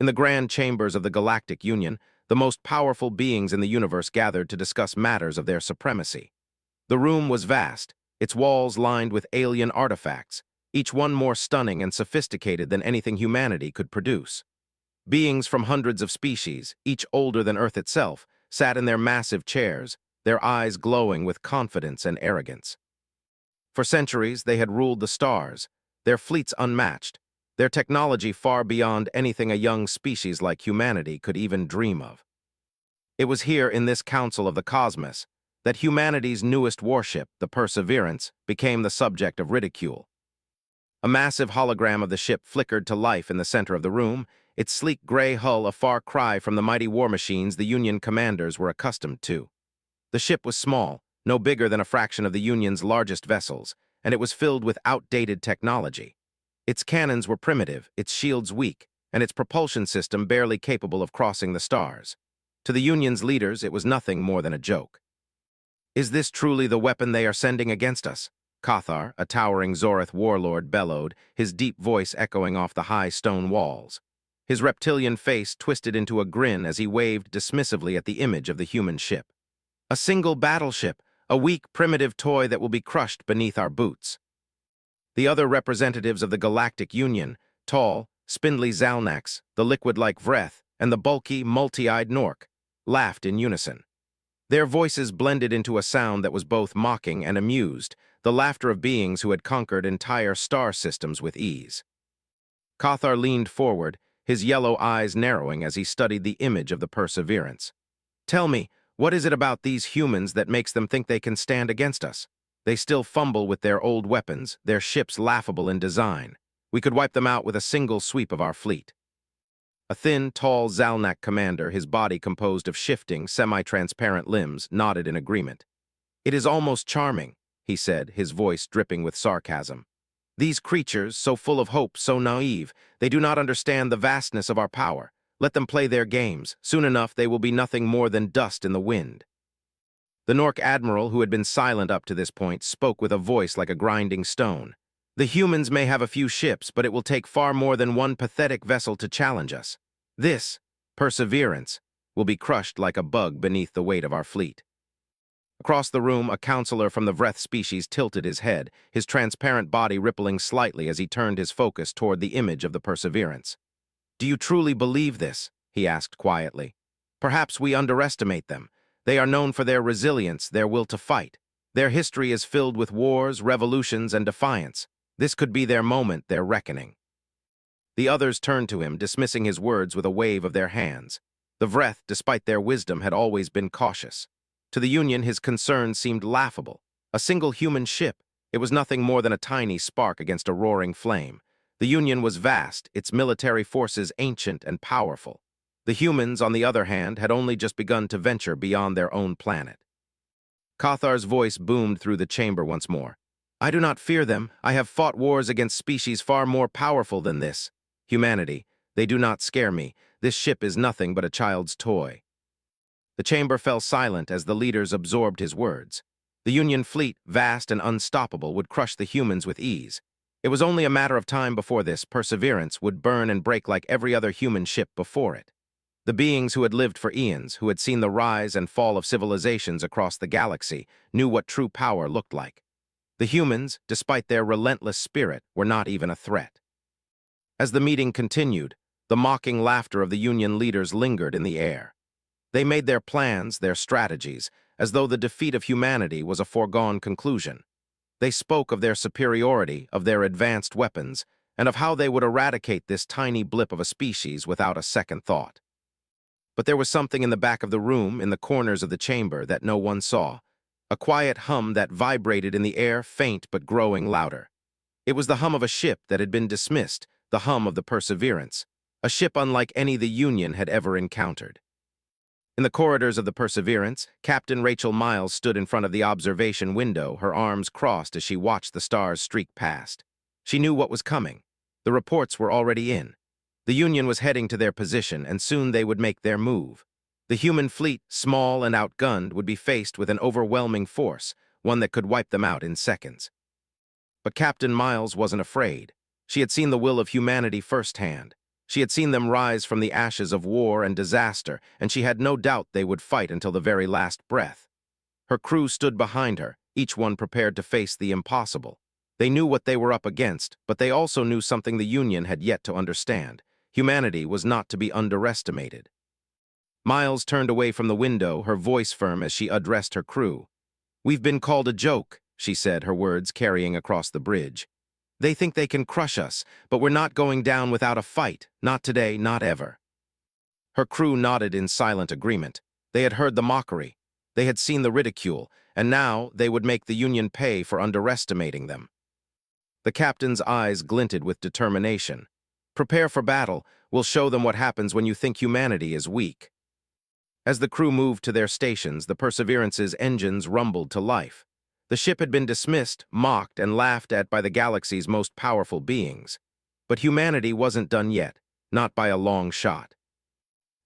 In the grand chambers of the Galactic Union, the most powerful beings in the universe gathered to discuss matters of their supremacy. The room was vast, its walls lined with alien artifacts, each one more stunning and sophisticated than anything humanity could produce. Beings from hundreds of species, each older than Earth itself, sat in their massive chairs, their eyes glowing with confidence and arrogance. For centuries, they had ruled the stars, their fleets unmatched, their technology far beyond anything a young species like humanity could even dream of. It was here in this Council of the Cosmos that humanity's newest warship, the Perseverance, became the subject of ridicule. A massive hologram of the ship flickered to life in the center of the room, its sleek gray hull a far cry from the mighty war machines the Union commanders were accustomed to. The ship was small, no bigger than a fraction of the Union's largest vessels, and it was filled with outdated technology. Its cannons were primitive, its shields weak, and its propulsion system barely capable of crossing the stars. To the Union's leaders, it was nothing more than a joke. "Is this truly the weapon they are sending against us?" Cathar, a towering Zorith warlord, bellowed, his deep voice echoing off the high stone walls. His reptilian face twisted into a grin as he waved dismissively at the image of the human ship. "A single battleship, a weak, primitive toy that will be crushed beneath our boots." The other representatives of the Galactic Union, tall, spindly Zalnax, the liquid-like Vreth, and the bulky, multi-eyed Nork, laughed in unison. Their voices blended into a sound that was both mocking and amused, the laughter of beings who had conquered entire star systems with ease. Cathar leaned forward, his yellow eyes narrowing as he studied the image of the Perseverance. "Tell me, what is it about these humans that makes them think they can stand against us? They still fumble with their old weapons, their ships laughable in design. We could wipe them out with a single sweep of our fleet." A thin, tall Zalnak commander, his body composed of shifting, semi-transparent limbs, nodded in agreement. "It is almost charming," he said, his voice dripping with sarcasm. "These creatures, so full of hope, so naive, they do not understand the vastness of our power. Let them play their games. Soon enough, they will be nothing more than dust in the wind." The Nork admiral, who had been silent up to this point, spoke with a voice like a grinding stone. "The humans may have a few ships, but it will take far more than one pathetic vessel to challenge us. This, Perseverance, will be crushed like a bug beneath the weight of our fleet." Across the room, a counselor from the Vreth species tilted his head, his transparent body rippling slightly as he turned his focus toward the image of the Perseverance. "Do you truly believe this?" he asked quietly. "Perhaps we underestimate them. They are known for their resilience, their will to fight. Their history is filled with wars, revolutions, and defiance. This could be their moment, their reckoning." The others turned to him, dismissing his words with a wave of their hands. The Vreth, despite their wisdom, had always been cautious. To the Union, his concerns seemed laughable. A single human ship, it was nothing more than a tiny spark against a roaring flame. The Union was vast, its military forces ancient and powerful. The humans, on the other hand, had only just begun to venture beyond their own planet. Cathar's voice boomed through the chamber once more. "I do not fear them. I have fought wars against species far more powerful than this. Humanity, they do not scare me. This ship is nothing but a child's toy." The chamber fell silent as the leaders absorbed his words. The Union fleet, vast and unstoppable, would crush the humans with ease. It was only a matter of time before this Perseverance would burn and break like every other human ship before it. The beings who had lived for eons, who had seen the rise and fall of civilizations across the galaxy, knew what true power looked like. The humans, despite their relentless spirit, were not even a threat. As the meeting continued, the mocking laughter of the Union leaders lingered in the air. They made their plans, their strategies, as though the defeat of humanity was a foregone conclusion. They spoke of their superiority, of their advanced weapons, and of how they would eradicate this tiny blip of a species without a second thought. But there was something in the back of the room, in the corners of the chamber, that no one saw. A quiet hum that vibrated in the air, faint but growing louder. It was the hum of a ship that had been dismissed, the hum of the Perseverance, a ship unlike any the Union had ever encountered. In the corridors of the Perseverance, Captain Rachel Miles stood in front of the observation window, her arms crossed as she watched the stars streak past. She knew what was coming. The reports were already in. The Union was heading to their position, and soon they would make their move. The human fleet, small and outgunned, would be faced with an overwhelming force, one that could wipe them out in seconds. But Captain Miles wasn't afraid. She had seen the will of humanity firsthand. She had seen them rise from the ashes of war and disaster, and she had no doubt they would fight until the very last breath. Her crew stood behind her, each one prepared to face the impossible. They knew what they were up against, but they also knew something the Union had yet to understand. Humanity was not to be underestimated. Miles turned away from the window, her voice firm as she addressed her crew. "We've been called a joke," she said, her words carrying across the bridge. "They think they can crush us, but we're not going down without a fight. Not today, not ever." Her crew nodded in silent agreement. They had heard the mockery. They had seen the ridicule, and now they would make the Union pay for underestimating them. The captain's eyes glinted with determination. "Prepare for battle. We'll show them what happens when you think humanity is weak." As the crew moved to their stations, the Perseverance's engines rumbled to life. The ship had been dismissed, mocked, and laughed at by the galaxy's most powerful beings. But humanity wasn't done yet, not by a long shot.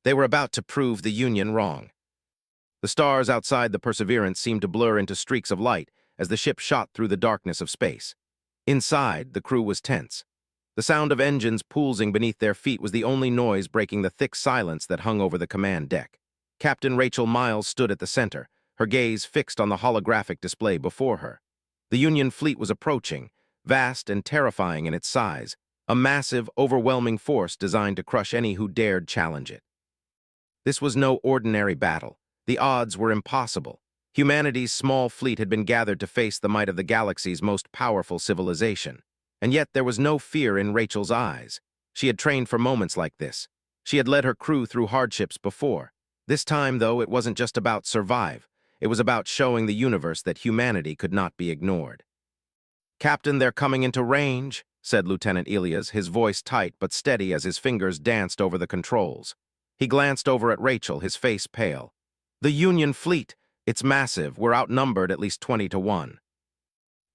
They were about to prove the Union wrong. The stars outside the Perseverance seemed to blur into streaks of light as the ship shot through the darkness of space. Inside, the crew was tense. The sound of engines pulsing beneath their feet was the only noise breaking the thick silence that hung over the command deck. Captain Rachel Miles stood at the center, her gaze fixed on the holographic display before her. The Union fleet was approaching, vast and terrifying in its size, a massive, overwhelming force designed to crush any who dared challenge it. This was no ordinary battle. The odds were impossible. Humanity's small fleet had been gathered to face the might of the galaxy's most powerful civilization. And yet there was no fear in Rachel's eyes. She had trained for moments like this. She had led her crew through hardships before. This time, though, it wasn't just about survive. It was about showing the universe that humanity could not be ignored. "Captain, they're coming into range," said Lieutenant Elias, his voice tight but steady as his fingers danced over the controls. He glanced over at Rachel, his face pale. "The Union fleet. It's massive. We're outnumbered at least 20 to 1.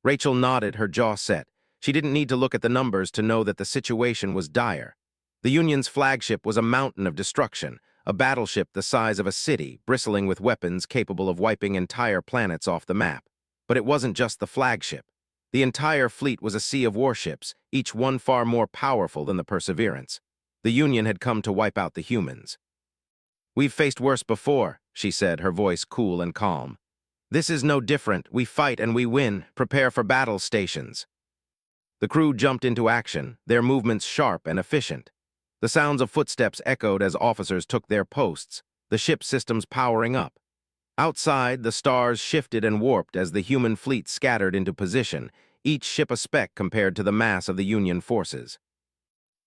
Rachel nodded, her jaw set. She didn't need to look at the numbers to know that the situation was dire. The Union's flagship was a mountain of destruction, a battleship the size of a city, bristling with weapons capable of wiping entire planets off the map. But it wasn't just the flagship. The entire fleet was a sea of warships, each one far more powerful than the Perseverance. The Union had come to wipe out the humans. "We've faced worse before," she said, her voice cool and calm. "This is no different. We fight and we win. Prepare for battle stations." The crew jumped into action, their movements sharp and efficient. The sounds of footsteps echoed as officers took their posts, the ship systems powering up. Outside, the stars shifted and warped as the human fleet scattered into position, each ship a speck compared to the mass of the Union forces.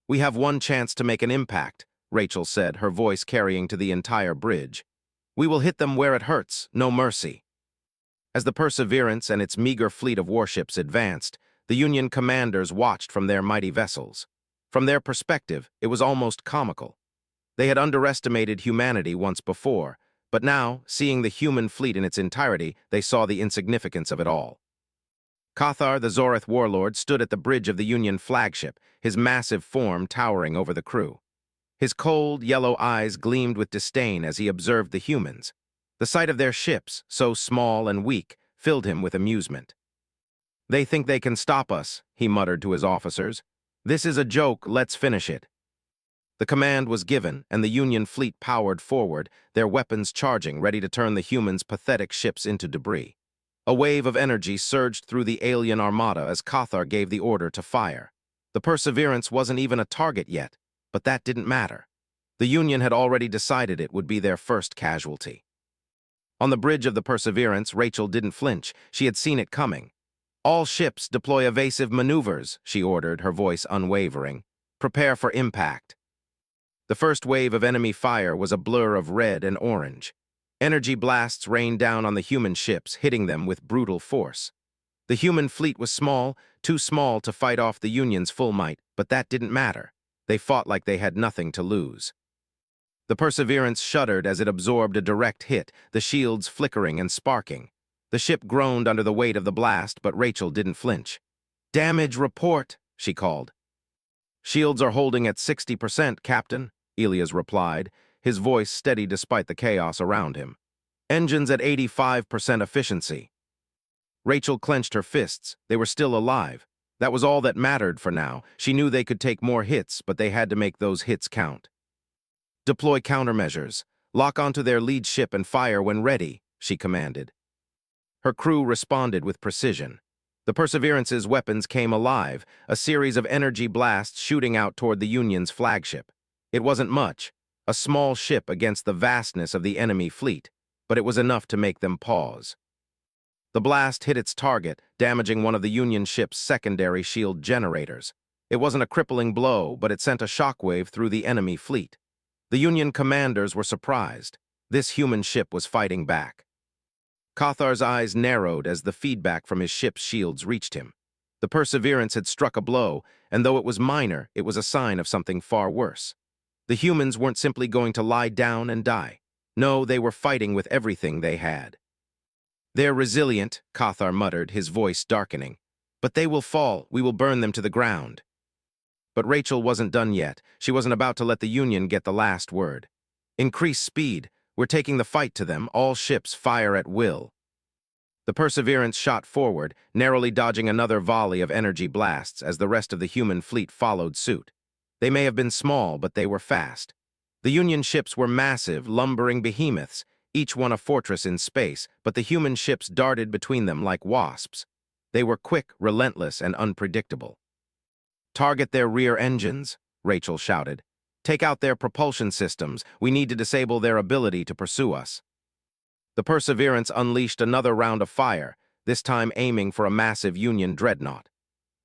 "We have one chance to make an impact," Rachel said, her voice carrying to the entire bridge. "We will hit them where it hurts, no mercy." As the Perseverance and its meager fleet of warships advanced, the Union commanders watched from their mighty vessels. From their perspective, it was almost comical. They had underestimated humanity once before, but now, seeing the human fleet in its entirety, they saw the insignificance of it all. Cathar, the Zorith warlord, stood at the bridge of the Union flagship, his massive form towering over the crew. His cold, yellow eyes gleamed with disdain as he observed the humans. The sight of their ships, so small and weak, filled him with amusement. "They think they can stop us," he muttered to his officers. "This is a joke, let's finish it." The command was given, and the Union fleet powered forward, their weapons charging, ready to turn the humans' pathetic ships into debris. A wave of energy surged through the alien armada as Cathar gave the order to fire. The Perseverance wasn't even a target yet, but that didn't matter. The Union had already decided it would be their first casualty. On the bridge of the Perseverance, Rachel didn't flinch. She had seen it coming. "All ships deploy evasive maneuvers," she ordered, her voice unwavering. "Prepare for impact." The first wave of enemy fire was a blur of red and orange. Energy blasts rained down on the human ships, hitting them with brutal force. The human fleet was small, too small to fight off the Union's full might, but that didn't matter. They fought like they had nothing to lose. The Perseverance shuddered as it absorbed a direct hit, the shields flickering and sparking. The ship groaned under the weight of the blast, but Rachel didn't flinch. "Damage report," she called. "Shields are holding at 60%, Captain," Elias replied, his voice steady despite the chaos around him. "Engines at 85% efficiency." Rachel clenched her fists. They were still alive. That was all that mattered for now. She knew they could take more hits, but they had to make those hits count. Deploy countermeasures. Lock onto their lead ship and fire when ready, she commanded. Her crew responded with precision. The Perseverance's weapons came alive, a series of energy blasts shooting out toward the Union's flagship. It wasn't much, a small ship against the vastness of the enemy fleet, but it was enough to make them pause. The blast hit its target, damaging one of the Union ship's secondary shield generators. It wasn't a crippling blow, but it sent a shockwave through the enemy fleet. The Union commanders were surprised. This human ship was fighting back. Cawthor's eyes narrowed as the feedback from his ship's shields reached him. The Perseverance had struck a blow, and though it was minor, it was a sign of something far worse. The humans weren't simply going to lie down and die. No, they were fighting with everything they had. "They're resilient," Cawthor muttered, his voice darkening. "But they will fall. We will burn them to the ground." But Rachel wasn't done yet. She wasn't about to let the Union get the last word. "Increase speed. We're taking the fight to them. All ships fire at will." The Perseverance shot forward, narrowly dodging another volley of energy blasts as the rest of the human fleet followed suit. They may have been small, but they were fast. The Union ships were massive, lumbering behemoths, each one a fortress in space, but the human ships darted between them like wasps. They were quick, relentless, and unpredictable. "Target their rear engines," Rachel shouted. "Take out their propulsion systems. We need to disable their ability to pursue us." The Perseverance unleashed another round of fire, this time aiming for a massive Union dreadnought.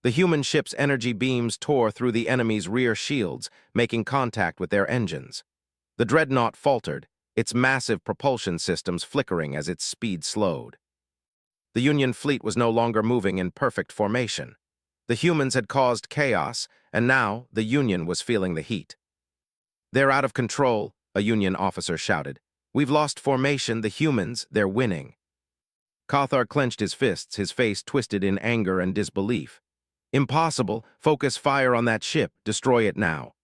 The human ship's energy beams tore through the enemy's rear shields, making contact with their engines. The dreadnought faltered, its massive propulsion systems flickering as its speed slowed. The Union fleet was no longer moving in perfect formation. The humans had caused chaos, and now the Union was feeling the heat. "They're out of control," a Union officer shouted. "We've lost formation, the humans, they're winning." Cawthor clenched his fists, his face twisted in anger and disbelief. "Impossible. Focus fire on that ship. Destroy it now."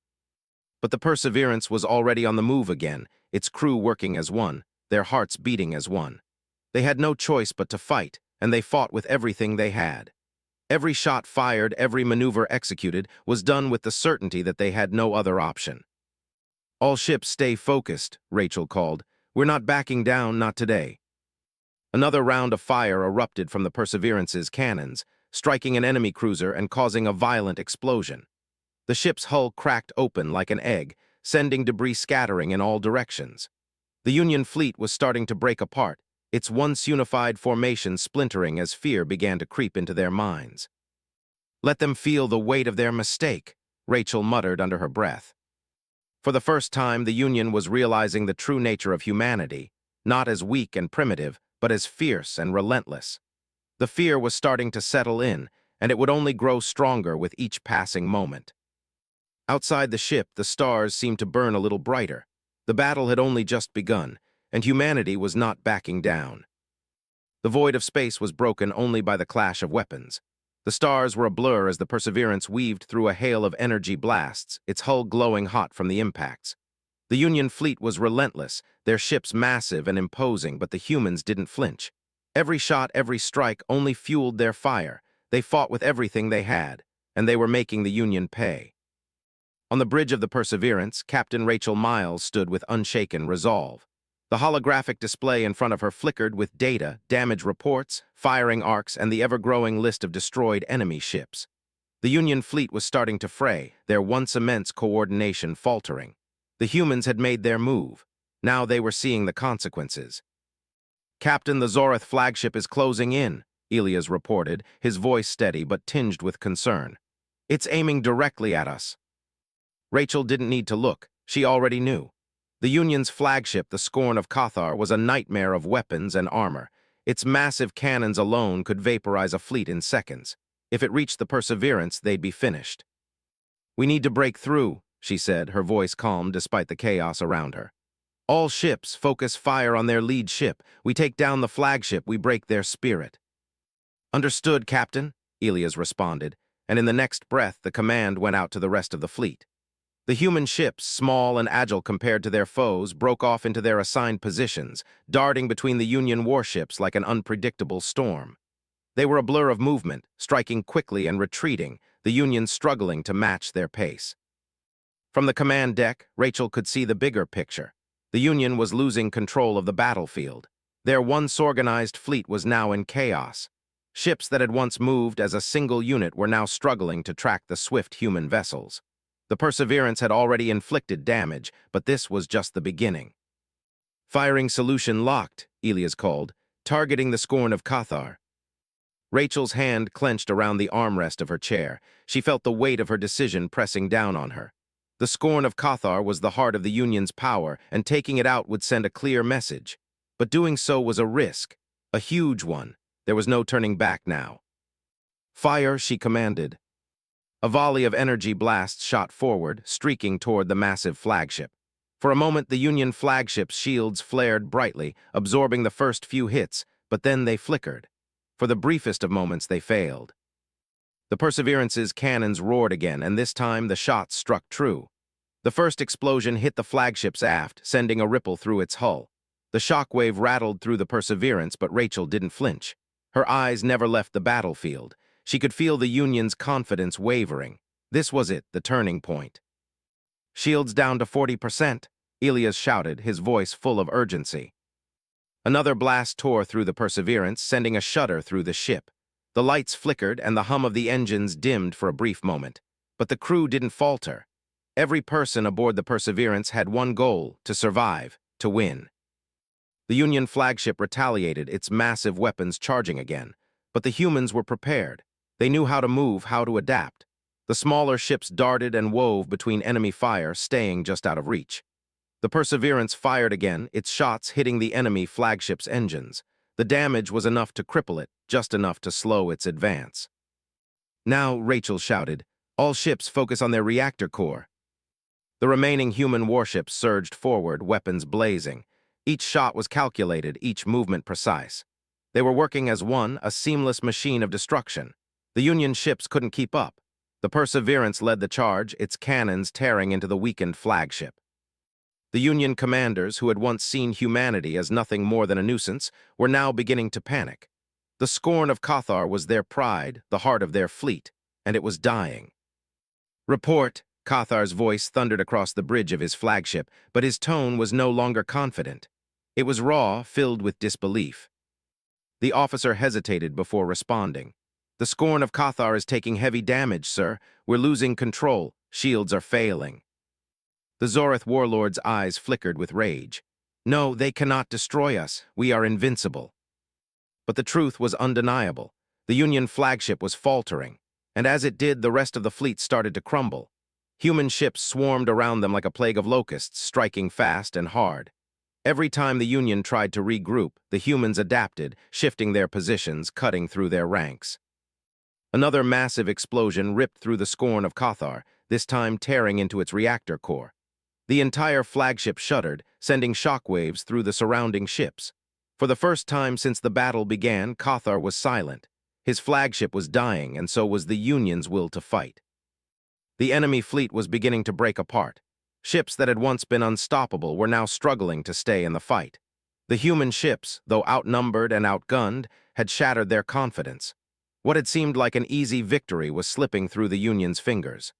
But the Perseverance was already on the move again, its crew working as one, their hearts beating as one. They had no choice but to fight, and they fought with everything they had. Every shot fired, every maneuver executed, was done with the certainty that they had no other option. "All ships stay focused," Rachel called. "We're not backing down, not today." Another round of fire erupted from the Perseverance's cannons, striking an enemy cruiser and causing a violent explosion. The ship's hull cracked open like an egg, sending debris scattering in all directions. The Union fleet was starting to break apart, its once unified formation splintering as fear began to creep into their minds. "Let them feel the weight of their mistake," Rachel muttered under her breath. For the first time, the Union was realizing the true nature of humanity, not as weak and primitive, but as fierce and relentless. The fear was starting to settle in, and it would only grow stronger with each passing moment. Outside the ship, the stars seemed to burn a little brighter. The battle had only just begun, and humanity was not backing down. The void of space was broken only by the clash of weapons. The stars were a blur as the Perseverance weaved through a hail of energy blasts, its hull glowing hot from the impacts. The Union fleet was relentless, their ships massive and imposing, but the humans didn't flinch. Every shot, every strike only fueled their fire. They fought with everything they had, and they were making the Union pay. On the bridge of the Perseverance, Captain Rachel Miles stood with unshaken resolve. The holographic display in front of her flickered with data, damage reports, firing arcs, and the ever-growing list of destroyed enemy ships. The Union fleet was starting to fray, their once immense coordination faltering. The humans had made their move. Now they were seeing the consequences. "Captain, the Zorith flagship is closing in," Elias reported, his voice steady but tinged with concern. "It's aiming directly at us." Rachel didn't need to look. She already knew. The Union's flagship, the scorn of Cawthor, was a nightmare of weapons and armor. Its massive cannons alone could vaporize a fleet in seconds. If it reached the Perseverance, they'd be finished. "We need to break through," she said, her voice calm despite the chaos around her. "All ships focus fire on their lead ship. We take down the flagship, we break their spirit." "Understood, Captain," Elias responded, and in the next breath the command went out to the rest of the fleet. The human ships, small and agile compared to their foes, broke off into their assigned positions, darting between the Union warships like an unpredictable storm. They were a blur of movement, striking quickly and retreating, the Union struggling to match their pace. From the command deck, Rachel could see the bigger picture. The Union was losing control of the battlefield. Their once organized fleet was now in chaos. Ships that had once moved as a single unit were now struggling to track the swift human vessels. The Perseverance had already inflicted damage, but this was just the beginning. "Firing solution locked," Elias called, targeting the scorn of Cathar. Rachel's hand clenched around the armrest of her chair. She felt the weight of her decision pressing down on her. The scorn of Cathar was the heart of the Union's power, and taking it out would send a clear message. But doing so was a risk, a huge one. There was no turning back now. "Fire," she commanded. A volley of energy blasts shot forward, streaking toward the massive flagship. For a moment, the Union flagship's shields flared brightly, absorbing the first few hits, but then they flickered. For the briefest of moments, they failed. The Perseverance's cannons roared again, and this time the shots struck true. The first explosion hit the flagship's aft, sending a ripple through its hull. The shockwave rattled through the Perseverance, but Rachel didn't flinch. Her eyes never left the battlefield. She could feel the Union's confidence wavering. This was it, the turning point. "Shields down to 40%, Elias shouted, his voice full of urgency. Another blast tore through the Perseverance, sending a shudder through the ship. The lights flickered and the hum of the engines dimmed for a brief moment. But the crew didn't falter. Every person aboard the Perseverance had one goal: to survive, to win. The Union flagship retaliated, its massive weapons charging again. But the humans were prepared. They knew how to move, how to adapt. The smaller ships darted and wove between enemy fire, staying just out of reach. The Perseverance fired again, its shots hitting the enemy flagship's engines. The damage was enough to cripple it, just enough to slow its advance. "Now," Rachel shouted, "all ships focus on their reactor core." The remaining human warships surged forward, weapons blazing. Each shot was calculated, each movement precise. They were working as one, a seamless machine of destruction. The Union ships couldn't keep up. The Perseverance led the charge, its cannons tearing into the weakened flagship. The Union commanders, who had once seen humanity as nothing more than a nuisance, were now beginning to panic. The scorn of Cathar was their pride, the heart of their fleet, and it was dying. "Report," Cathar's voice thundered across the bridge of his flagship, but his tone was no longer confident. It was raw, filled with disbelief. The officer hesitated before responding. "The scorn of Cathar is taking heavy damage, sir. We're losing control. Shields are failing." The Zorith warlord's eyes flickered with rage. "No, they cannot destroy us. We are invincible." But the truth was undeniable. The Union flagship was faltering, and as it did, the rest of the fleet started to crumble. Human ships swarmed around them like a plague of locusts, striking fast and hard. Every time the Union tried to regroup, the humans adapted, shifting their positions, cutting through their ranks. Another massive explosion ripped through the scorn of Cathar, this time tearing into its reactor core. The entire flagship shuddered, sending shockwaves through the surrounding ships. For the first time since the battle began, Cathar was silent. His flagship was dying, and so was the Union's will to fight. The enemy fleet was beginning to break apart. Ships that had once been unstoppable were now struggling to stay in the fight. The human ships, though outnumbered and outgunned, had shattered their confidence. What had seemed like an easy victory was slipping through the Union's fingers.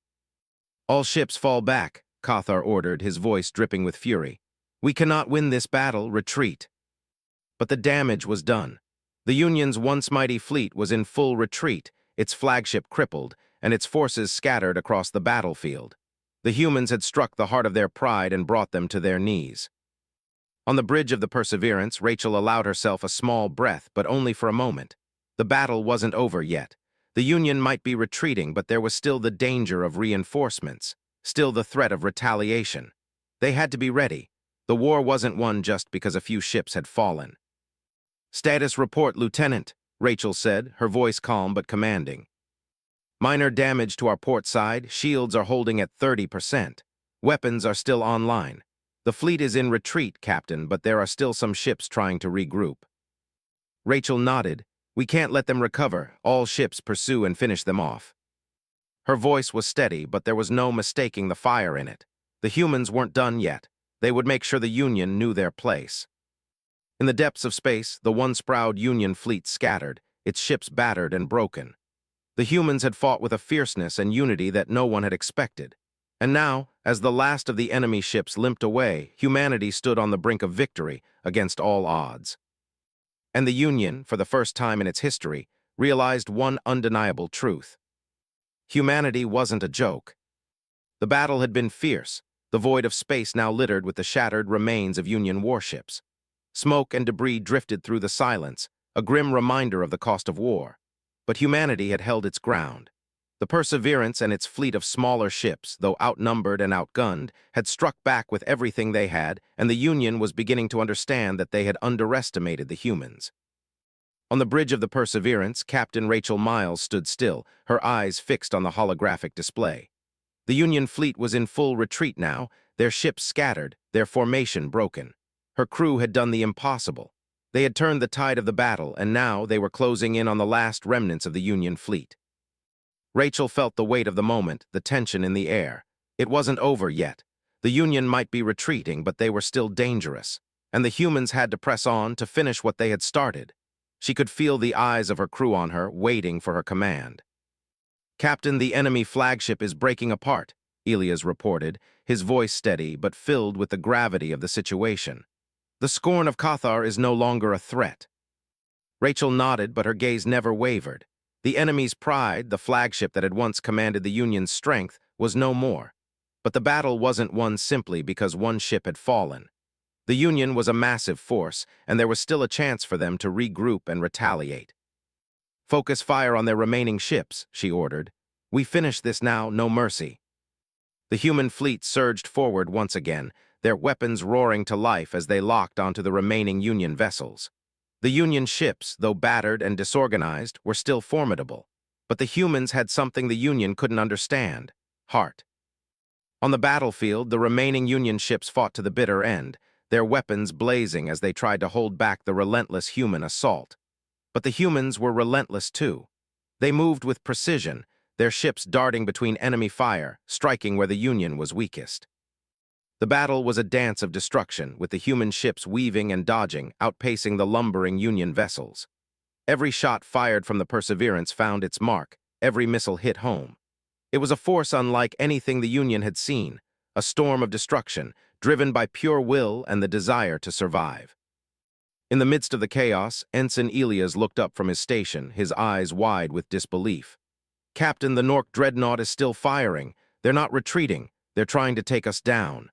"All ships fall back," Cathar ordered, his voice dripping with fury. "We cannot win this battle. Retreat." But the damage was done. The Union's once mighty fleet was in full retreat, its flagship crippled, and its forces scattered across the battlefield. The humans had struck the heart of their pride and brought them to their knees. On the bridge of the Perseverance, Rachel allowed herself a small breath, but only for a moment. The battle wasn't over yet. The Union might be retreating, but there was still the danger of reinforcements, still the threat of retaliation. They had to be ready. The war wasn't won just because a few ships had fallen. "Status report, Lieutenant," Rachel said, her voice calm but commanding. "Minor damage to our port side. Shields are holding at 30%. Weapons are still online. The fleet is in retreat, Captain, but there are still some ships trying to regroup." Rachel nodded. "We can't let them recover. All ships pursue and finish them off." Her voice was steady, but there was no mistaking the fire in it. The humans weren't done yet. They would make sure the Union knew their place. In the depths of space, the once proud Union fleet scattered, its ships battered and broken. The humans had fought with a fierceness and unity that no one had expected. And now, as the last of the enemy ships limped away, humanity stood on the brink of victory against all odds. And the Union, for the first time in its history, realized one undeniable truth. Humanity wasn't a joke. The battle had been fierce, the void of space now littered with the shattered remains of Union warships. Smoke and debris drifted through the silence, a grim reminder of the cost of war. But humanity had held its ground. The Perseverance and its fleet of smaller ships, though outnumbered and outgunned, had struck back with everything they had, and the Union was beginning to understand that they had underestimated the humans. On the bridge of the Perseverance, Captain Rachel Miles stood still, her eyes fixed on the holographic display. The Union fleet was in full retreat now, their ships scattered, their formation broken. Her crew had done the impossible. They had turned the tide of the battle, and now they were closing in on the last remnants of the Union fleet. Rachel felt the weight of the moment, the tension in the air. It wasn't over yet. The Union might be retreating, but they were still dangerous, and the humans had to press on to finish what they had started. She could feel the eyes of her crew on her, waiting for her command. "Captain, the enemy flagship is breaking apart," Elias reported, his voice steady but filled with the gravity of the situation. "The scorn of Cathar is no longer a threat." Rachel nodded, but her gaze never wavered. The enemy's pride, the flagship that had once commanded the Union's strength, was no more. But the battle wasn't won simply because one ship had fallen. The Union was a massive force, and there was still a chance for them to regroup and retaliate. "Focus fire on their remaining ships," she ordered. "We finish this now, no mercy." The human fleet surged forward once again, their weapons roaring to life as they locked onto the remaining Union vessels. The Union ships, though battered and disorganized, were still formidable. But the humans had something the Union couldn't understand: heart. On the battlefield, the remaining Union ships fought to the bitter end, their weapons blazing as they tried to hold back the relentless human assault. But the humans were relentless too. They moved with precision, their ships darting between enemy fire, striking where the Union was weakest. The battle was a dance of destruction, with the human ships weaving and dodging, outpacing the lumbering Union vessels. Every shot fired from the Perseverance found its mark, every missile hit home. It was a force unlike anything the Union had seen, a storm of destruction, driven by pure will and the desire to survive. In the midst of the chaos, Ensign Elias looked up from his station, his eyes wide with disbelief. "Captain, the Nork dreadnought is still firing. They're not retreating. They're trying to take us down."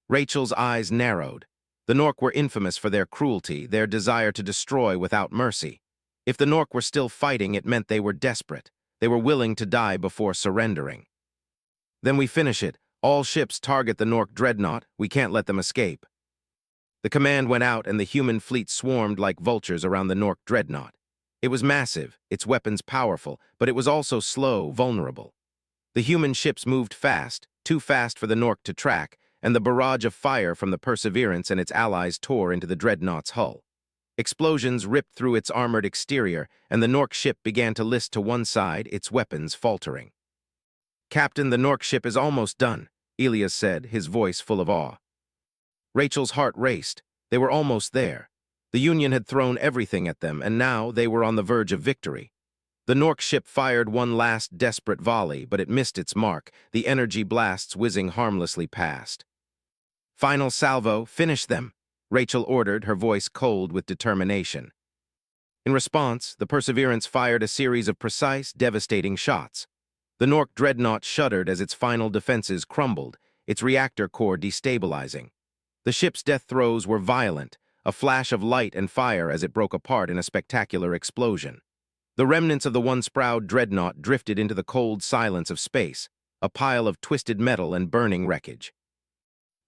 Rachel's eyes narrowed. The Nork were infamous for their cruelty, their desire to destroy without mercy. If the Nork were still fighting, it meant they were desperate. They were willing to die before surrendering. "Then we finish it. All ships target the Nork dreadnought. We can't let them escape." The command went out, and the human fleet swarmed like vultures around the Nork dreadnought. It was massive, its weapons powerful, but it was also slow, vulnerable. The human ships moved fast, too fast for the Nork to track, and the barrage of fire from the Perseverance and its allies tore into the dreadnought's hull. Explosions ripped through its armored exterior, and the Nork ship began to list to one side, its weapons faltering. "Captain, the Nork ship is almost done," Elias said, his voice full of awe. Rachel's heart raced. They were almost there. The Union had thrown everything at them, and now they were on the verge of victory. The Nork ship fired one last desperate volley, but it missed its mark, the energy blasts whizzing harmlessly past. "Final salvo, finish them," Rachel ordered, her voice cold with determination. In response, the Perseverance fired a series of precise, devastating shots. The Nork dreadnought shuddered as its final defenses crumbled, its reactor core destabilizing. The ship's death throes were violent, a flash of light and fire as it broke apart in a spectacular explosion. The remnants of the once-proud dreadnought drifted into the cold silence of space, a pile of twisted metal and burning wreckage.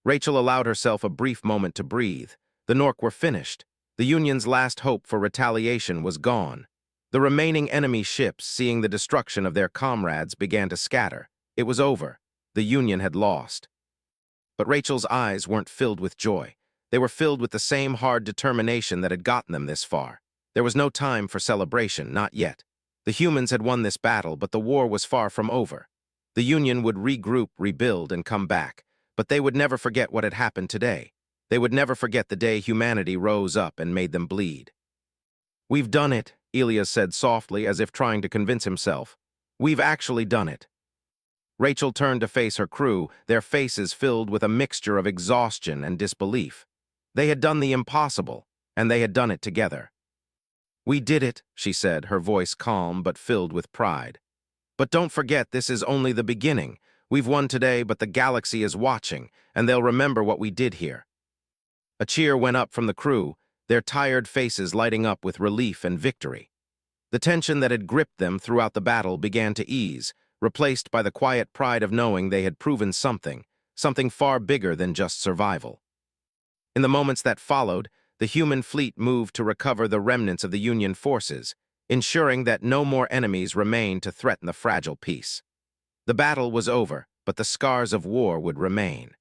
Rachel allowed herself a brief moment to breathe. The Nork were finished. The Union's last hope for retaliation was gone. The remaining enemy ships, seeing the destruction of their comrades, began to scatter. It was over. The Union had lost. But Rachel's eyes weren't filled with joy. They were filled with the same hard determination that had gotten them this far. There was no time for celebration, not yet. The humans had won this battle, but the war was far from over. The Union would regroup, rebuild, and come back. But they would never forget what had happened today. They would never forget the day humanity rose up and made them bleed. "We've done it," Elias said softly, as if trying to convince himself. "We've actually done it." Rachel turned to face her crew, their faces filled with a mixture of exhaustion and disbelief. They had done the impossible, and they had done it together. "We did it," she said, her voice calm but filled with pride. "But don't forget, this is only the beginning. We've won today, but the galaxy is watching, and they'll remember what we did here." A cheer went up from the crew, their tired faces lighting up with relief and victory. The tension that had gripped them throughout the battle began to ease, replaced by the quiet pride of knowing they had proven something far bigger than just survival. In the moments that followed, the human fleet moved to recover the remnants of the Union forces, ensuring that no more enemies remained to threaten the fragile peace. The battle was over, but the scars of war would remain.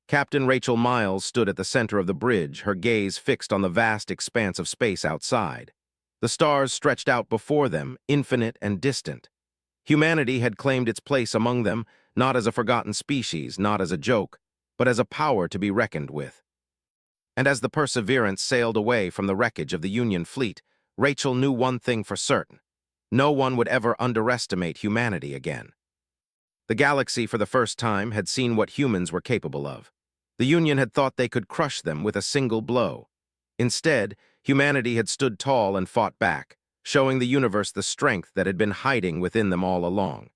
Captain Rachel Miles stood at the center of the bridge, her gaze fixed on the vast expanse of space outside. The stars stretched out before them, infinite and distant. Humanity had claimed its place among them, not as a forgotten species, not as a joke, but as a power to be reckoned with. And as the Perseverance sailed away from the wreckage of the Union fleet, Rachel knew one thing for certain: no one would ever underestimate humanity again. The galaxy, for the first time, had seen what humans were capable of. The Union had thought they could crush them with a single blow. Instead, humanity had stood tall and fought back, showing the universe the strength that had been hiding within them all along.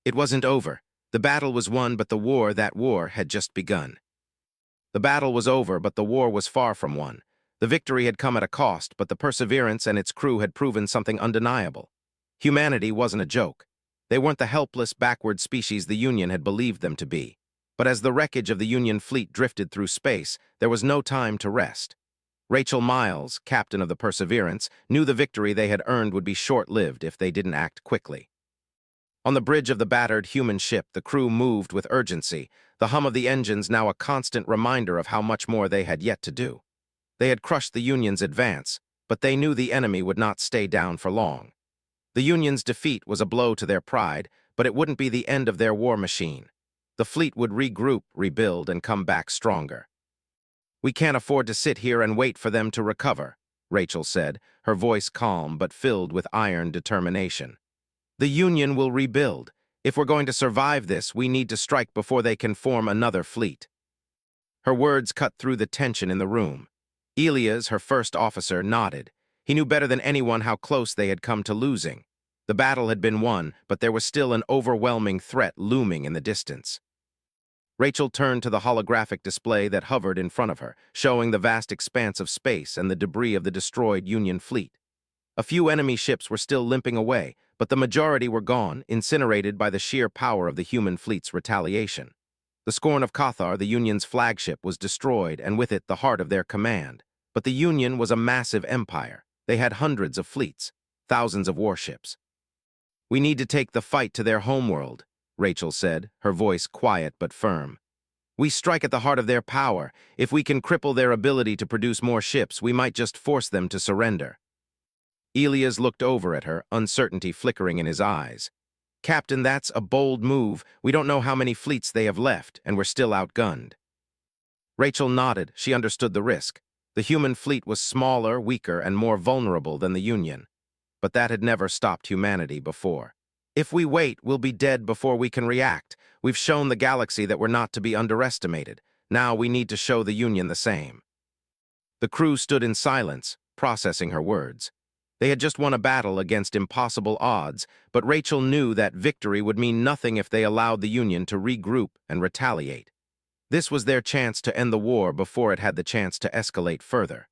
It wasn't over. The battle was won, but that war had just begun. The battle was over, but the war was far from won. The victory had come at a cost, but the Perseverance and its crew had proven something undeniable. Humanity wasn't a joke. They weren't the helpless, backward species the Union had believed them to be. But as the wreckage of the Union fleet drifted through space, there was no time to rest. Rachel Miles, captain of the Perseverance, knew the victory they had earned would be short-lived if they didn't act quickly. On the bridge of the battered human ship, the crew moved with urgency, the hum of the engines now a constant reminder of how much more they had yet to do. They had crushed the Union's advance, but they knew the enemy would not stay down for long. The Union's defeat was a blow to their pride, but it wouldn't be the end of their war machine. The fleet would regroup, rebuild, and come back stronger. "We can't afford to sit here and wait for them to recover," Rachel said, her voice calm but filled with iron determination. "The Union will rebuild. If we're going to survive this, we need to strike before they can form another fleet." Her words cut through the tension in the room. Elias, her first officer, nodded. He knew better than anyone how close they had come to losing. The battle had been won, but there was still an overwhelming threat looming in the distance. Rachel turned to the holographic display that hovered in front of her, showing the vast expanse of space and the debris of the destroyed Union fleet. A few enemy ships were still limping away, but the majority were gone, incinerated by the sheer power of the human fleet's retaliation. The Scorn of Cathar, the Union's flagship, was destroyed, and with it the heart of their command. But the Union was a massive empire. They had hundreds of fleets, thousands of warships. "We need to take the fight to their homeworld," Rachel said, her voice quiet but firm. "We strike at the heart of their power. If we can cripple their ability to produce more ships, we might just force them to surrender." Elias looked over at her, uncertainty flickering in his eyes. "Captain, that's a bold move. We don't know how many fleets they have left, and we're still outgunned." Rachel nodded. She understood the risk. The human fleet was smaller, weaker, and more vulnerable than the Union. But that had never stopped humanity before. "If we wait, we'll be dead before we can react. We've shown the galaxy that we're not to be underestimated. Now we need to show the Union the same." The crew stood in silence, processing her words. They had just won a battle against impossible odds, but Rachel knew that victory would mean nothing if they allowed the Union to regroup and retaliate. This was their chance to end the war before it had the chance to escalate further.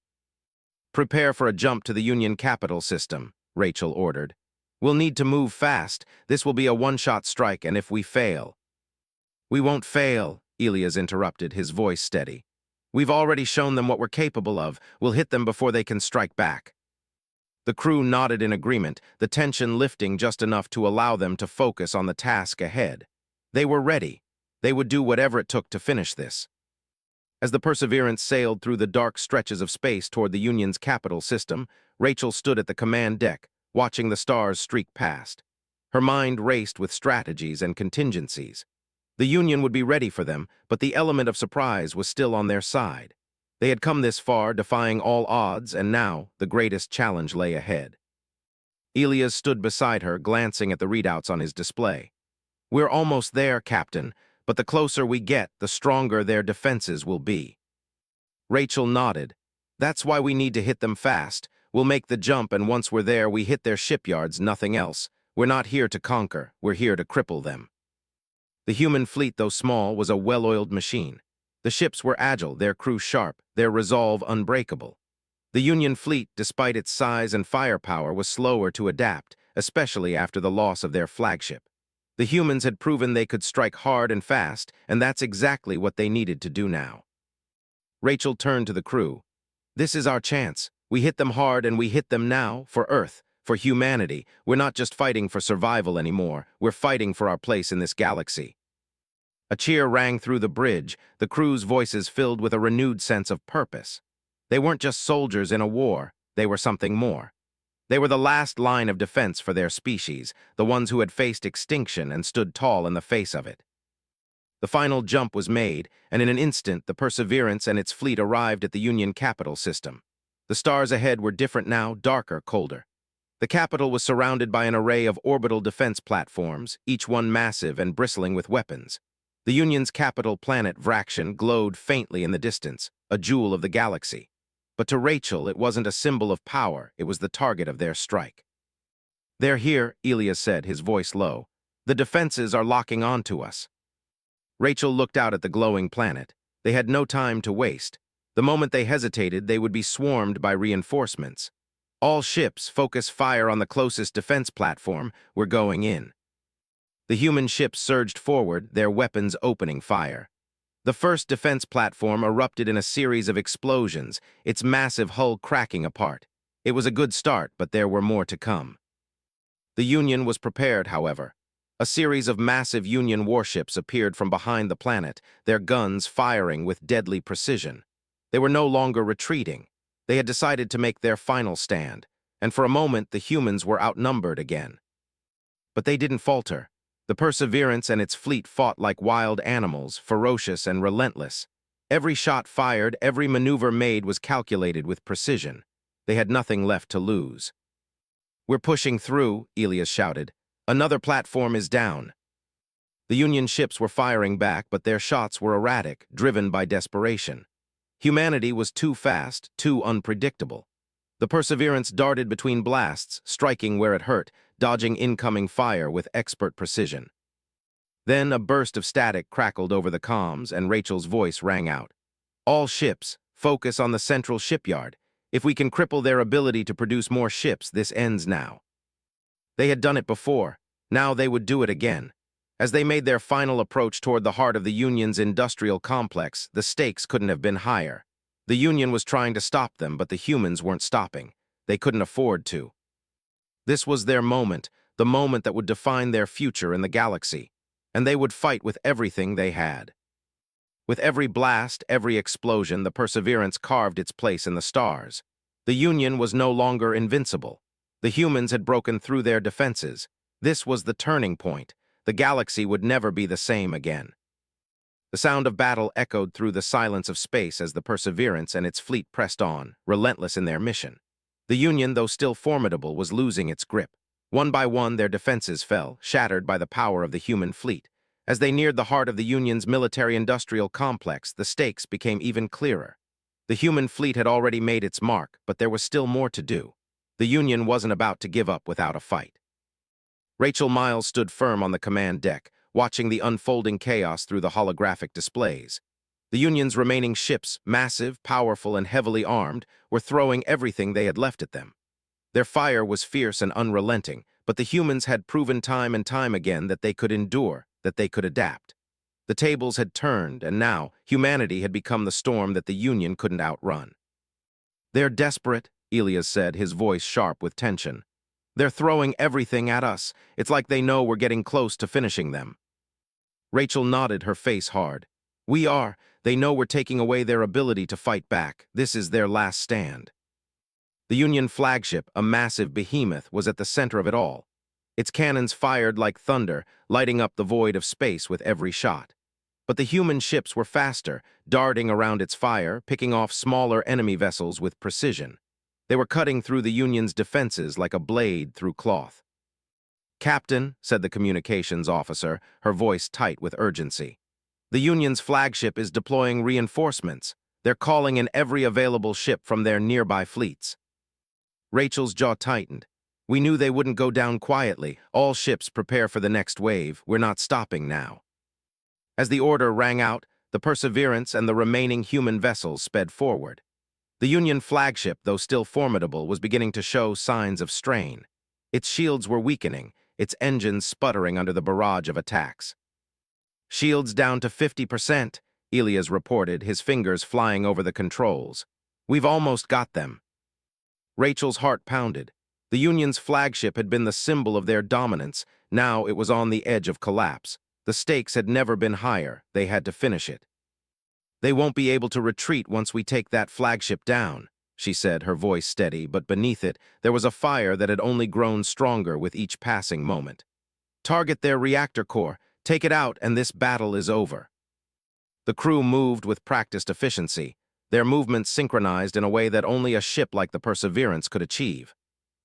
"Prepare for a jump to the Union capital system," Rachel ordered. "We'll need to move fast. This will be a one-shot strike, and if we fail—" "We won't fail," Elias interrupted, his voice steady. "We've already shown them what we're capable of. We'll hit them before they can strike back." The crew nodded in agreement, the tension lifting just enough to allow them to focus on the task ahead. They were ready. They would do whatever it took to finish this. As the Perseverance sailed through the dark stretches of space toward the Union's capital system, Rachel stood at the command deck, watching the stars streak past. Her mind raced with strategies and contingencies. The Union would be ready for them, but the element of surprise was still on their side. They had come this far, defying all odds, and now the greatest challenge lay ahead. Elias stood beside her, glancing at the readouts on his display. "We're almost there, Captain, but the closer we get, the stronger their defenses will be." Rachel nodded. "That's why we need to hit them fast. We'll make the jump, and once we're there, we hit their shipyards, nothing else. We're not here to conquer, we're here to cripple them." The human fleet, though small, was a well-oiled machine. The ships were agile, their crew sharp, their resolve unbreakable. The Union fleet, despite its size and firepower, was slower to adapt, especially after the loss of their flagship. The humans had proven they could strike hard and fast, and that's exactly what they needed to do now. Rachel turned to the crew. "This is our chance. We hit them hard, and we hit them now, for Earth, for humanity. We're not just fighting for survival anymore, we're fighting for our place in this galaxy." A cheer rang through the bridge, the crew's voices filled with a renewed sense of purpose. They weren't just soldiers in a war, they were something more. They were the last line of defense for their species, the ones who had faced extinction and stood tall in the face of it. The final jump was made, and in an instant the Perseverance and its fleet arrived at the Union capital system. The stars ahead were different now, darker, colder. The capital was surrounded by an array of orbital defense platforms, each one massive and bristling with weapons. The Union's capital planet, Vraction, glowed faintly in the distance, a jewel of the galaxy. But to Rachel, it wasn't a symbol of power, it was the target of their strike. "They're here," Elias said, his voice low. "The defenses are locking onto us." Rachel looked out at the glowing planet. They had no time to waste. The moment they hesitated, they would be swarmed by reinforcements. All ships, focus fire on the closest defense platform, were going in. The human ships surged forward, their weapons opening fire. The first defense platform erupted in a series of explosions, its massive hull cracking apart. It was a good start, but there were more to come. The Union was prepared, however. A series of massive Union warships appeared from behind the planet, their guns firing with deadly precision. They were no longer retreating. They had decided to make their final stand, and for a moment the humans were outnumbered again. But they didn't falter. The Perseverance and its fleet fought like wild animals, ferocious and relentless. Every shot fired, every maneuver made was calculated with precision. They had nothing left to lose. "We're pushing through," Elias shouted. "Another platform is down." The Union ships were firing back, but their shots were erratic, driven by desperation. Humanity was too fast, too unpredictable. The Perseverance darted between blasts, striking where it hurt, dodging incoming fire with expert precision. Then a burst of static crackled over the comms, and Rachel's voice rang out. "All ships, focus on the central shipyard. If we can cripple their ability to produce more ships, this ends now." They had done it before. Now they would do it again. As they made their final approach toward the heart of the Union's industrial complex, the stakes couldn't have been higher. The Union was trying to stop them, but the humans weren't stopping. They couldn't afford to. This was their moment, the moment that would define their future in the galaxy, and they would fight with everything they had. With every blast, every explosion, the Perseverance carved its place in the stars. The Union was no longer invincible. The humans had broken through their defenses. This was the turning point. The galaxy would never be the same again. The sound of battle echoed through the silence of space as the Perseverance and its fleet pressed on, relentless in their mission. The Union, though still formidable, was losing its grip. One by one, their defenses fell, shattered by the power of the human fleet. As they neared the heart of the Union's military-industrial complex, the stakes became even clearer. The human fleet had already made its mark, but there was still more to do. The Union wasn't about to give up without a fight. Rachel Miles stood firm on the command deck, watching the unfolding chaos through the holographic displays. The Union's remaining ships, massive, powerful, and heavily armed, were throwing everything they had left at them. Their fire was fierce and unrelenting, but the humans had proven time and time again that they could endure, that they could adapt. The tables had turned, and now humanity had become the storm that the Union couldn't outrun. "They're desperate," Elias said, his voice sharp with tension. "They're throwing everything at us. It's like they know we're getting close to finishing them." Rachel nodded, her face hard. "We are. They know we're taking away their ability to fight back. This is their last stand." The Union flagship, a massive behemoth, was at the center of it all. Its cannons fired like thunder, lighting up the void of space with every shot. But the human ships were faster, darting around its fire, picking off smaller enemy vessels with precision. They were cutting through the Union's defenses like a blade through cloth. "Captain," said the communications officer, her voice tight with urgency. "The Union's flagship is deploying reinforcements. They're calling in every available ship from their nearby fleets." Rachel's jaw tightened. "We knew they wouldn't go down quietly. All ships prepare for the next wave. We're not stopping now." As the order rang out, the Perseverance and the remaining human vessels sped forward. The Union flagship, though still formidable, was beginning to show signs of strain. Its shields were weakening, its engines sputtering under the barrage of attacks. "Shields down to 50%, Elias reported, his fingers flying over the controls. "We've almost got them." Rachel's heart pounded. The Union's flagship had been the symbol of their dominance. Now it was on the edge of collapse. The stakes had never been higher. They had to finish it. "They won't be able to retreat once we take that flagship down," she said, her voice steady, but beneath it, there was a fire that had only grown stronger with each passing moment. "Target their reactor core, take it out, and this battle is over." The crew moved with practiced efficiency, their movements synchronized in a way that only a ship like the Perseverance could achieve.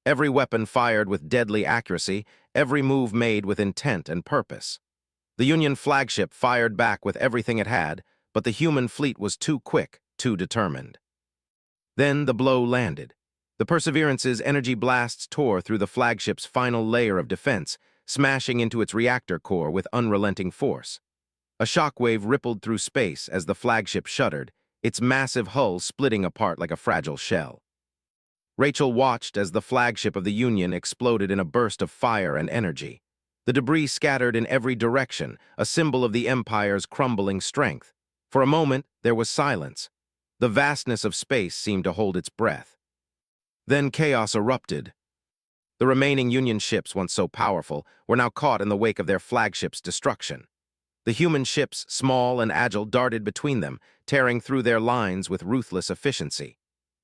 Every weapon fired with deadly accuracy, every move made with intent and purpose. The Union flagship fired back with everything it had, but the human fleet was too quick, too determined. Then the blow landed. The Perseverance's energy blasts tore through the flagship's final layer of defense, smashing into its reactor core with unrelenting force. A shockwave rippled through space as the flagship shuddered, its massive hull splitting apart like a fragile shell. Rachel watched as the flagship of the Union exploded in a burst of fire and energy. The debris scattered in every direction, a symbol of the Empire's crumbling strength. For a moment, there was silence. The vastness of space seemed to hold its breath. Then chaos erupted. The remaining Union ships, once so powerful, were now caught in the wake of their flagship's destruction. The human ships, small and agile, darted between them, tearing through their lines with ruthless efficiency.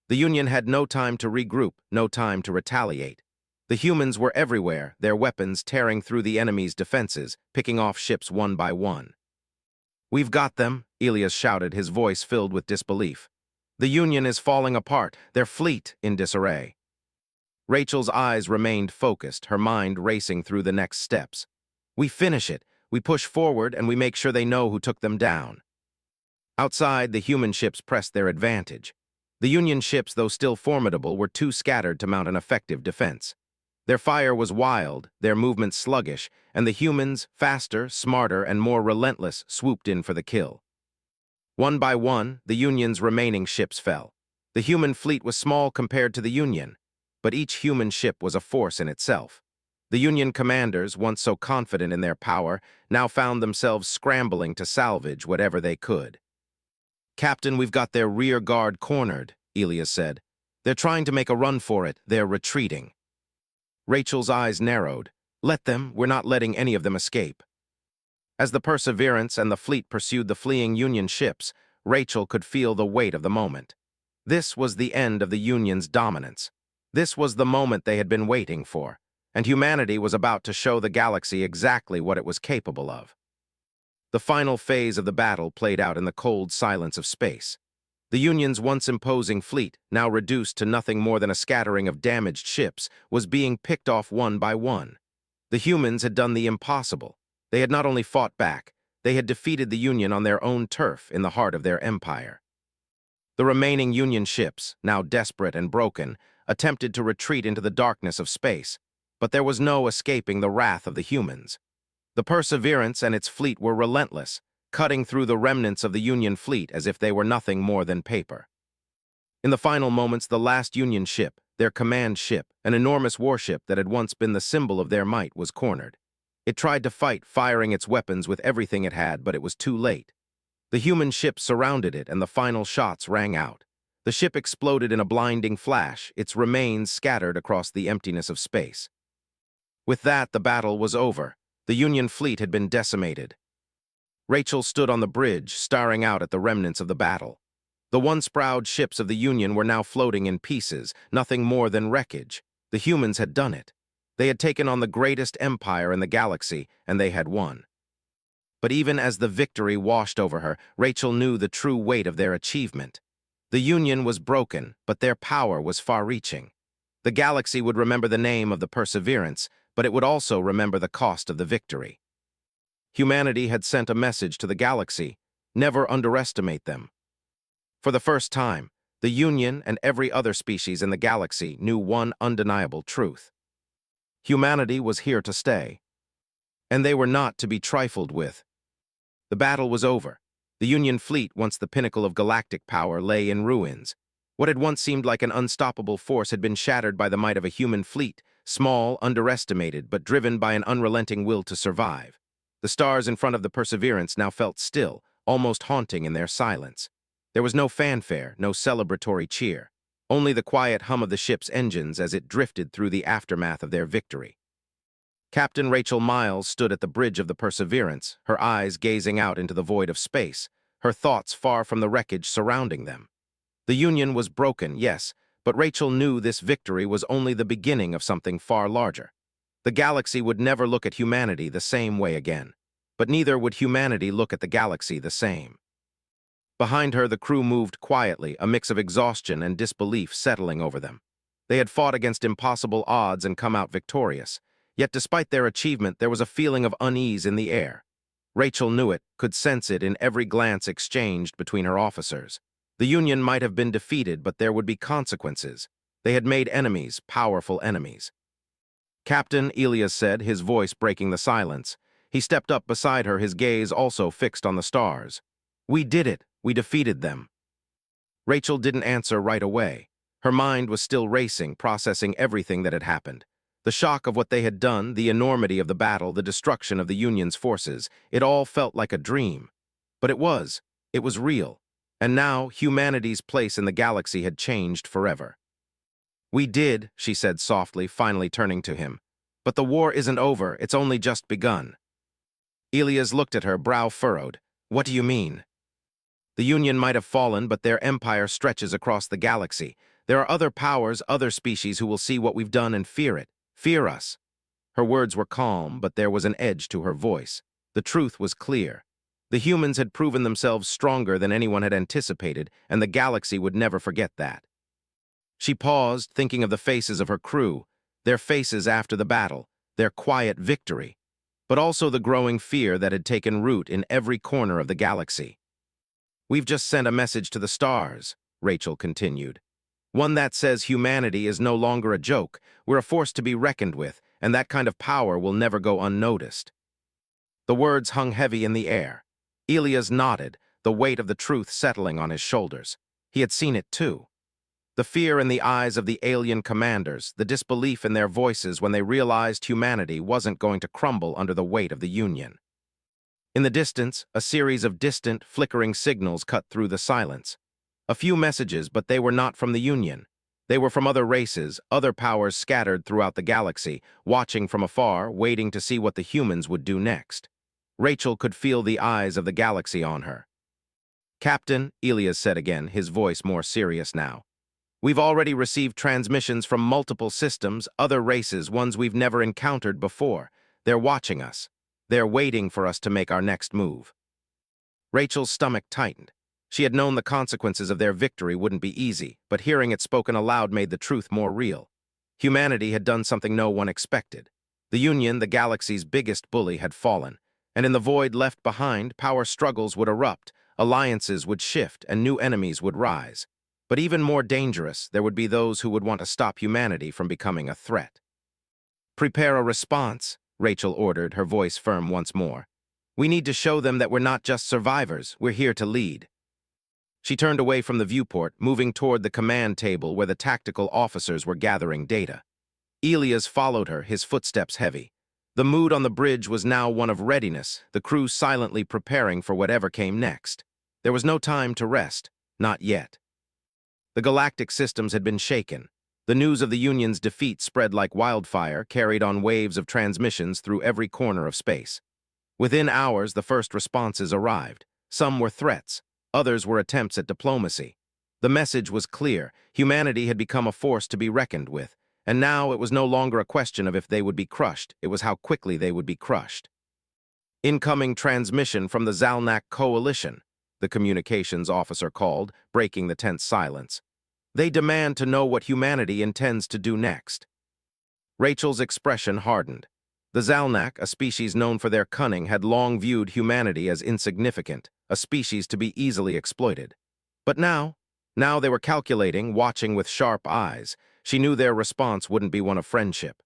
The Union had no time to regroup, no time to retaliate. The humans were everywhere, their weapons tearing through the enemy's defenses, picking off ships one by one. "We've got them," Elias shouted, his voice filled with disbelief. "The Union is falling apart, their fleet in disarray." Rachel's eyes remained focused, her mind racing through the next steps. "We finish it. We push forward, and we make sure they know who took them down." Outside, the human ships pressed their advantage. The Union ships, though still formidable, were too scattered to mount an effective defense. Their fire was wild, their movements sluggish, and the humans, faster, smarter, and more relentless, swooped in for the kill. One by one, the Union's remaining ships fell. The human fleet was small compared to the Union, but each human ship was a force in itself. The Union commanders, once so confident in their power, now found themselves scrambling to salvage whatever they could. "Captain, we've got their rear guard cornered," Elias said. "They're trying to make a run for it. They're retreating." Rachel's eyes narrowed. "Let them. We're not letting any of them escape." As the Perseverance and the fleet pursued the fleeing Union ships, Rachel could feel the weight of the moment. This was the end of the Union's dominance. This was the moment they had been waiting for, and humanity was about to show the galaxy exactly what it was capable of. The final phase of the battle played out in the cold silence of space. The Union's once imposing fleet, now reduced to nothing more than a scattering of damaged ships, was being picked off one by one. The humans had done the impossible. They had not only fought back, they had defeated the Union on their own turf in the heart of their empire. The remaining Union ships, now desperate and broken, attempted to retreat into the darkness of space, but there was no escaping the wrath of the humans. The Perseverance and its fleet were relentless, cutting through the remnants of the Union fleet as if they were nothing more than paper. In the final moments, the last Union ship, their command ship, an enormous warship that had once been the symbol of their might, was cornered. It tried to fight, firing its weapons with everything it had, but it was too late. The human ship surrounded it, and the final shots rang out. The ship exploded in a blinding flash, its remains scattered across the emptiness of space. With that, the battle was over. The Union fleet had been decimated. Rachel stood on the bridge, staring out at the remnants of the battle. The once proud ships of the Union were now floating in pieces, nothing more than wreckage. The humans had done it. They had taken on the greatest empire in the galaxy, and they had won. But even as the victory washed over her, Rachel knew the true weight of their achievement. The Union was broken, but their power was far-reaching. The galaxy would remember the name of the Perseverance, but it would also remember the cost of the victory. Humanity had sent a message to the galaxy: never underestimate them. For the first time, the Union and every other species in the galaxy knew one undeniable truth. Humanity was here to stay, and they were not to be trifled with. The battle was over. The Union fleet, once the pinnacle of galactic power, lay in ruins. What had once seemed like an unstoppable force had been shattered by the might of a human fleet, small, underestimated, but driven by an unrelenting will to survive. The stars in front of the Perseverance now felt still, almost haunting in their silence. There was no fanfare, no celebratory cheer, only the quiet hum of the ship's engines as it drifted through the aftermath of their victory. Captain Rachel Miles stood at the bridge of the Perseverance, her eyes gazing out into the void of space, her thoughts far from the wreckage surrounding them. The Union was broken, yes, but Rachel knew this victory was only the beginning of something far larger. The galaxy would never look at humanity the same way again, but neither would humanity look at the galaxy the same. Behind her, the crew moved quietly, a mix of exhaustion and disbelief settling over them. They had fought against impossible odds and come out victorious. Yet despite their achievement, there was a feeling of unease in the air. Rachel knew it, could sense it in every glance exchanged between her officers. The Union might have been defeated, but there would be consequences. They had made enemies, powerful enemies. "Captain," Elias said, his voice breaking the silence. He stepped up beside her, his gaze also fixed on the stars. "We did it. We defeated them." Rachel didn't answer right away. Her mind was still racing, processing everything that had happened. The shock of what they had done, the enormity of the battle, the destruction of the Union's forces, it all felt like a dream. But it was real. And now, humanity's place in the galaxy had changed forever. "We did," she said softly, finally turning to him. "But the war isn't over, it's only just begun." Elias looked at her, brow furrowed. "What do you mean?" "The Union might have fallen, but their empire stretches across the galaxy. There are other powers, other species who will see what we've done and fear it. Fear us." Her words were calm, but there was an edge to her voice. The truth was clear. The humans had proven themselves stronger than anyone had anticipated, and the galaxy would never forget that. She paused, thinking of the faces of her crew, their faces after the battle, their quiet victory, but also the growing fear that had taken root in every corner of the galaxy. "We've just sent a message to the stars," Rachel continued. "One that says humanity is no longer a joke. We're a force to be reckoned with, and that kind of power will never go unnoticed." The words hung heavy in the air. Elias nodded, the weight of the truth settling on his shoulders. He had seen it too. The fear in the eyes of the alien commanders, the disbelief in their voices when they realized humanity wasn't going to crumble under the weight of the Union. In the distance, a series of distant, flickering signals cut through the silence. A few messages, but they were not from the Union. They were from other races, other powers scattered throughout the galaxy, watching from afar, waiting to see what the humans would do next. Rachel could feel the eyes of the galaxy on her. "Captain," Elias said again, his voice more serious now. "We've already received transmissions from multiple systems, other races, ones we've never encountered before. They're watching us. They're waiting for us to make our next move." Rachel's stomach tightened. She had known the consequences of their victory wouldn't be easy, but hearing it spoken aloud made the truth more real. Humanity had done something no one expected. The Union, the galaxy's biggest bully, had fallen, and in the void left behind, power struggles would erupt, alliances would shift, and new enemies would rise. But even more dangerous, there would be those who would want to stop humanity from becoming a threat. "Prepare a response," Rachel ordered, her voice firm once more. "We need to show them that we're not just survivors, we're here to lead." She turned away from the viewport, moving toward the command table where the tactical officers were gathering data. Elias followed her, his footsteps heavy. The mood on the bridge was now one of readiness, the crew silently preparing for whatever came next. There was no time to rest, not yet. The galactic systems had been shaken. The news of the Union's defeat spread like wildfire, carried on waves of transmissions through every corner of space. Within hours, the first responses arrived. Some were threats, others were attempts at diplomacy. The message was clear: humanity had become a force to be reckoned with, and now it was no longer a question of if they would be crushed, it was how quickly they would be crushed. Incoming transmission from the Zalnak Coalition, the communications officer called, breaking the tense silence. They demand to know what humanity intends to do next. Rachel's expression hardened. The Zalnak, a species known for their cunning, had long viewed humanity as insignificant, a species to be easily exploited. But now they were calculating, watching with sharp eyes. She knew their response wouldn't be one of friendship.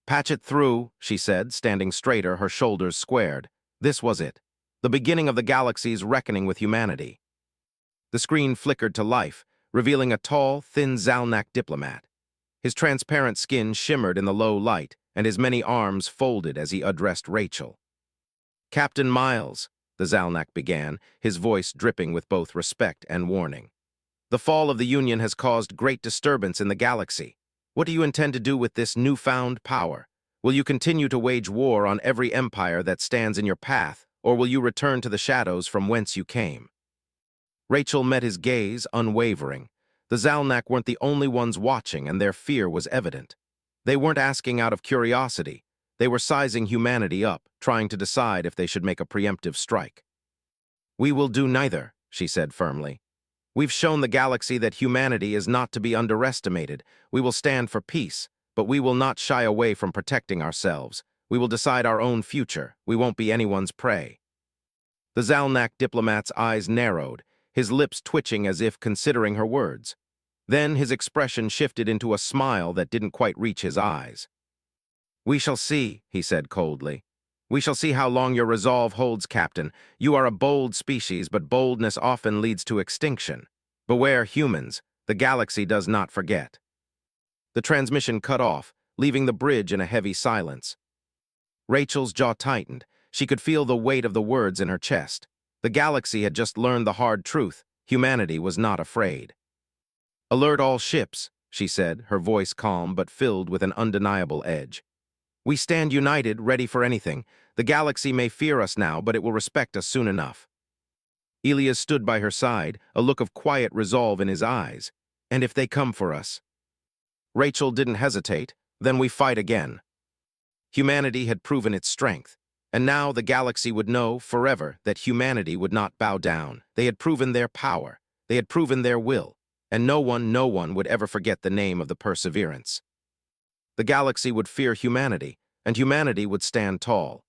"Patch it through," she said, standing straighter, her shoulders squared. This was it, the beginning of the galaxy's reckoning with humanity. The screen flickered to life, revealing a tall, thin Zalnak diplomat. His transparent skin shimmered in the low light, and his many arms folded as he addressed Rachel. "Captain Miles," the Zalnak began, his voice dripping with both respect and warning. "The fall of the Union has caused great disturbance in the galaxy. What do you intend to do with this newfound power? Will you continue to wage war on every empire that stands in your path, or will you return to the shadows from whence you came?" Rachel met his gaze, unwavering. The Zalnak weren't the only ones watching, and their fear was evident. They weren't asking out of curiosity. They were sizing humanity up, trying to decide if they should make a preemptive strike. "We will do neither," she said firmly. "We've shown the galaxy that humanity is not to be underestimated. We will stand for peace, but we will not shy away from protecting ourselves. We will decide our own future. We won't be anyone's prey." The Zalnak diplomat's eyes narrowed, his lips twitching as if considering her words. Then his expression shifted into a smile that didn't quite reach his eyes. "We shall see," he said coldly. "We shall see how long your resolve holds, Captain. You are a bold species, but boldness often leads to extinction. Beware humans. The galaxy does not forget." The transmission cut off, leaving the bridge in a heavy silence. Rachel's jaw tightened. She could feel the weight of the words in her chest. The galaxy had just learned the hard truth. Humanity was not afraid. "Alert all ships," she said, her voice calm but filled with an undeniable edge. "We stand united, ready for anything. The galaxy may fear us now, but it will respect us soon enough." Elias stood by her side, a look of quiet resolve in his eyes. "And if they come for us?" Rachel didn't hesitate. "Then we fight again." Humanity had proven its strength, and now the galaxy would know forever that humanity would not bow down. They had proven their power. They had proven their will, and no one would ever forget the name of the Perseverance. The galaxy would fear humanity, and humanity would stand tall.